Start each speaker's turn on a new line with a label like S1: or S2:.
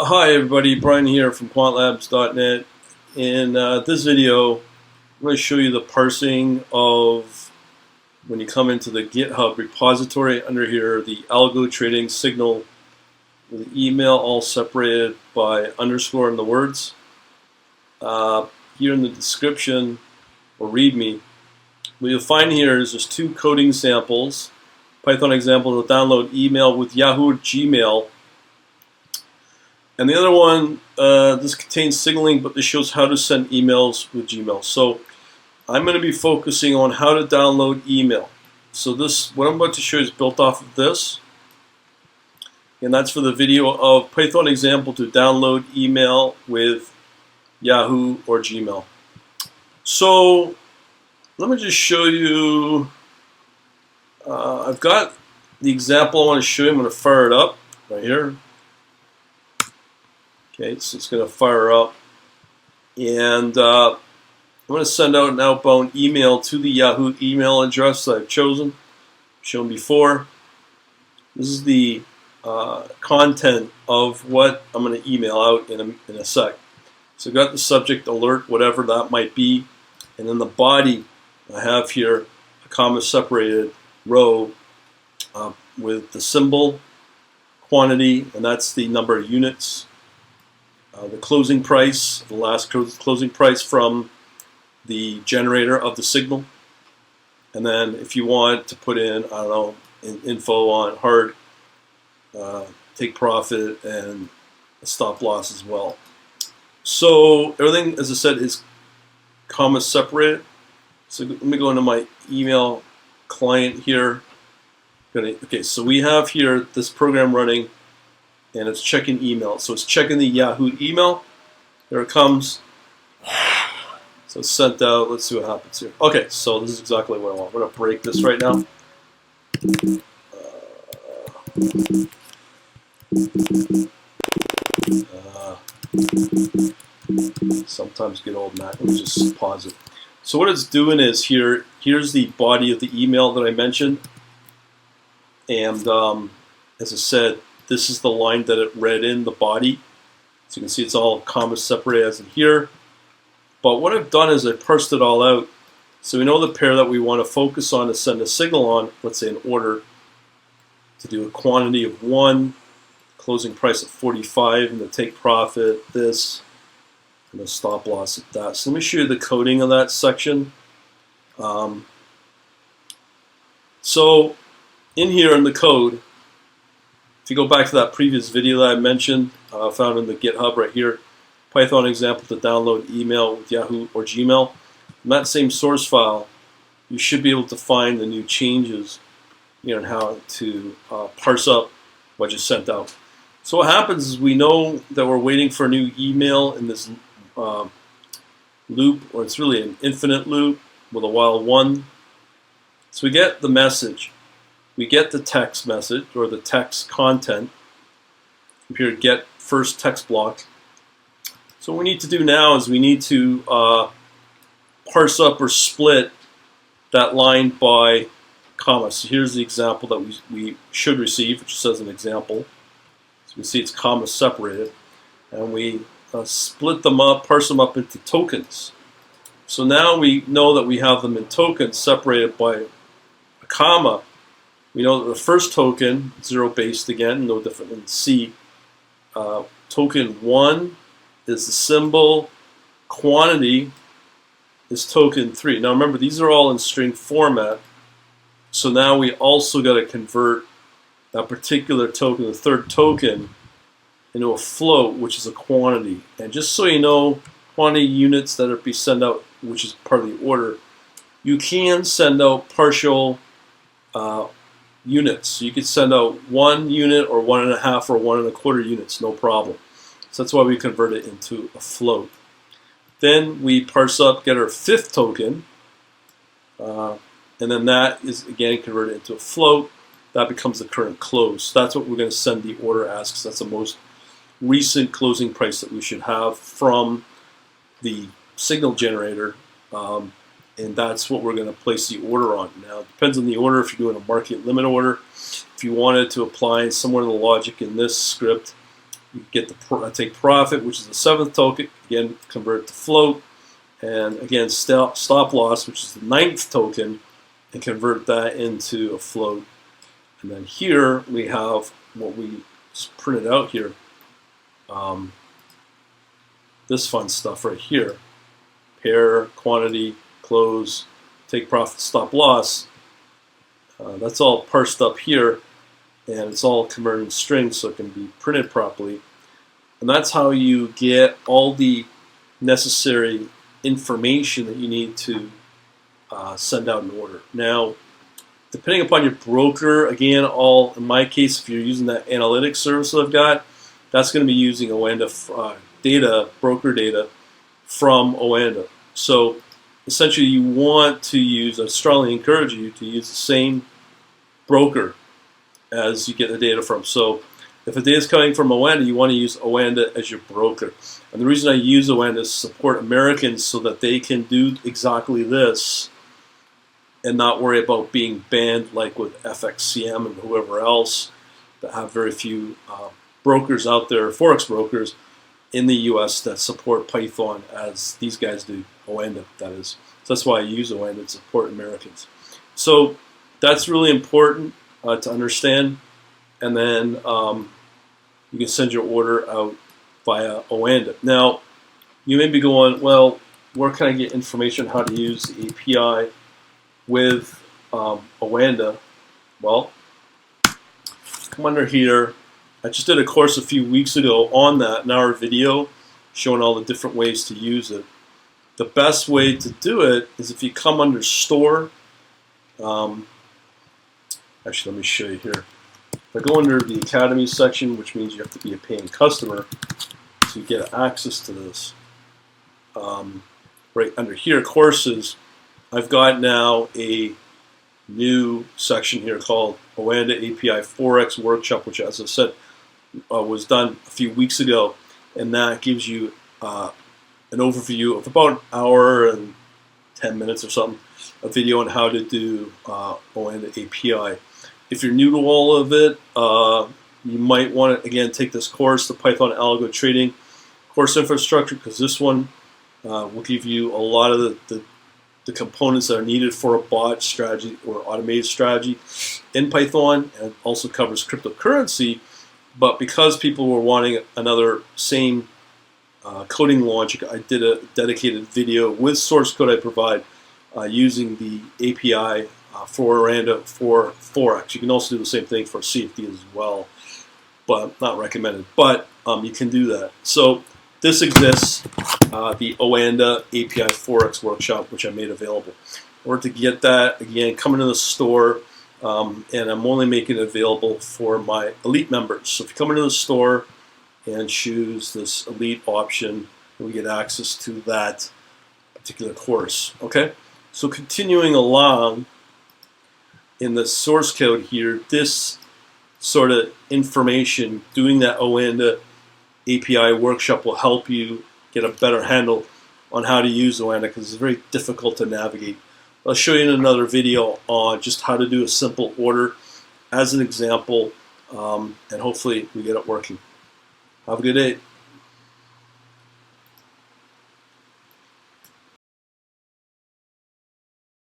S1: Hi everybody, Brian here from quantlabs.net. In this video, I'm going to show you the parsing of when you come into the GitHub repository. Under here, the algo trading signal with the email all separated by underscore in the words. Here in the description or README, what you'll find here is there's two coding samples. Python example to download email with Yahoo or Gmail. And the other one, this contains signaling, but this shows how to send emails with Gmail. So I'm going to be focusing on how to download email. So this, what I'm about to show you is built off of this. And that's for the video of Python example to download email with Yahoo or Gmail. So let me just show you, I've got the example I want to show you. I'm going to fire it up right here. Okay, so it's going to fire up, and I'm going to send out an outbound email to the Yahoo email address that I've shown before. This is the content of what I'm going to email out in a sec. So I've got the subject, alert, whatever that might be, and then the body I have here a comma separated row with the symbol, quantity, and that's the number of units. The closing price, the last closing price from the generator of the signal. And then if you want to put in, I don't know, info on hard, take profit, and a stop loss as well. So everything, as I said, is comma separated. So let me go into my email client here. Okay, so we have here this program running, and it's checking email. So it's checking the Yahoo email. There it comes. So it's sent out. Let's see what happens here. Okay, so this is exactly what I want. I'm going to break this right now. Sometimes get old Mac. Let me just pause it. So what it's doing is here's the body of the email that I mentioned. And as I said, this is the line that it read in the body. So you can see it's all comma separated as in here. But what I've done is I parsed it all out. So we know the pair that we want to focus on to send a signal on, let's say an order, to do a quantity of 1, closing price at 45, and the take profit, this, and the stop loss at that. So let me show you the coding of that section. So in here in the code, if you go back to that previous video that I mentioned, found in the GitHub right here, Python example to download email with Yahoo or Gmail. In that same source file, you should be able to find the new changes, and how to parse up what you sent out. So what happens is we know that we're waiting for a new email in this loop, or it's really an infinite loop with a while one. So we get the message. We get the text message, or the text content. Here, get first text block. So what we need to do now is we need to parse up or split that line by comma. So here's the example that we should receive, which says an example. So you can see it's comma separated. And we split them up, parse them up into tokens. So now we know that we have them in tokens separated by a comma. We know that the first token, zero based again, no different than C. Token 1 is the symbol, quantity is token 3. Now remember, these are all in string format, so now we also got to convert that particular token, the third token, into a float, which is a quantity. And just so you know, quantity units that are be sent out, which is part of the order, you can send out partial units. So you could send out 1 unit or 1.5 or 1.25 units, no problem. So that's why we convert it into a float. Then we parse up, get our 5th token, and then that is again converted into a float. That becomes the current close. So that's what we're going to send the order as, because that's the most recent closing price that we should have from the signal generator. And that's what we're going to place the order on. Now, it depends on the order. If you're doing a market limit order, if you wanted to apply somewhere in the logic in this script, You get the take profit, which is the 7th token, again convert it to float, and again stop loss, which is the 9th token, and convert that into a float. And then here we have what we just printed out here, this fun stuff right here: pair, quantity, close, take profit, stop loss. That's all parsed up here, and it's all converted in strings so it can be printed properly. And that's how you get all the necessary information that you need to send out an order. Now, depending upon your broker, again, in my case, if you're using that analytics service that I've got, that's going to be using Oanda data, broker data from Oanda. So essentially you want to use, I strongly encourage you to use the same broker as you get the data from. So if the data is coming from Oanda, you want to use Oanda as your broker. And the reason I use Oanda is to support Americans so that they can do exactly this and not worry about being banned like with FXCM and whoever else that have very few brokers out there, forex brokers in the US that support Python as these guys do, Oanda that is. So that's why I use Oanda to support Americans. So that's really important to understand. And then you can send your order out via Oanda. Now, you may be going, well, where can I get information on how to use the API with Oanda? Well, come under here. I just did a course a few weeks ago on that, an hour video showing all the different ways to use it. The best way to do it is if you come under store. Actually, let me show you here. If I go under the Academy section, which means you have to be a paying customer to get access to this, right under here, courses, I've got now a new section here called Oanda API Forex Workshop, which, as I said, was done a few weeks ago, and that gives you an overview of about an hour and 10 minutes or something, a video on how to do Oanda API. If you're new to all of it, you might want to, again, take this course, the Python Algo Trading Course Infrastructure, because this one will give you a lot of the components that are needed for a bot strategy or automated strategy in Python, and also covers cryptocurrency. But because people were wanting another same coding logic, I did a dedicated video with source code I provide using the API for Oanda for Forex. You can also do the same thing for CFD as well, but not recommended. But you can do that. So this exists, the Oanda API Forex Workshop, which I made available. In order to get that, again, come into the store, and I'm only making it available for my elite members. So if you come into the store and choose this elite option, you'll get access to that particular course. Okay, so continuing along in the source code here, this sort of information, doing that Oanda API workshop will help you get a better handle on how to use Oanda, because it's very difficult to navigate. I'll show you in another video on just how to do a simple order as an example, and hopefully we get it working. Have a good day.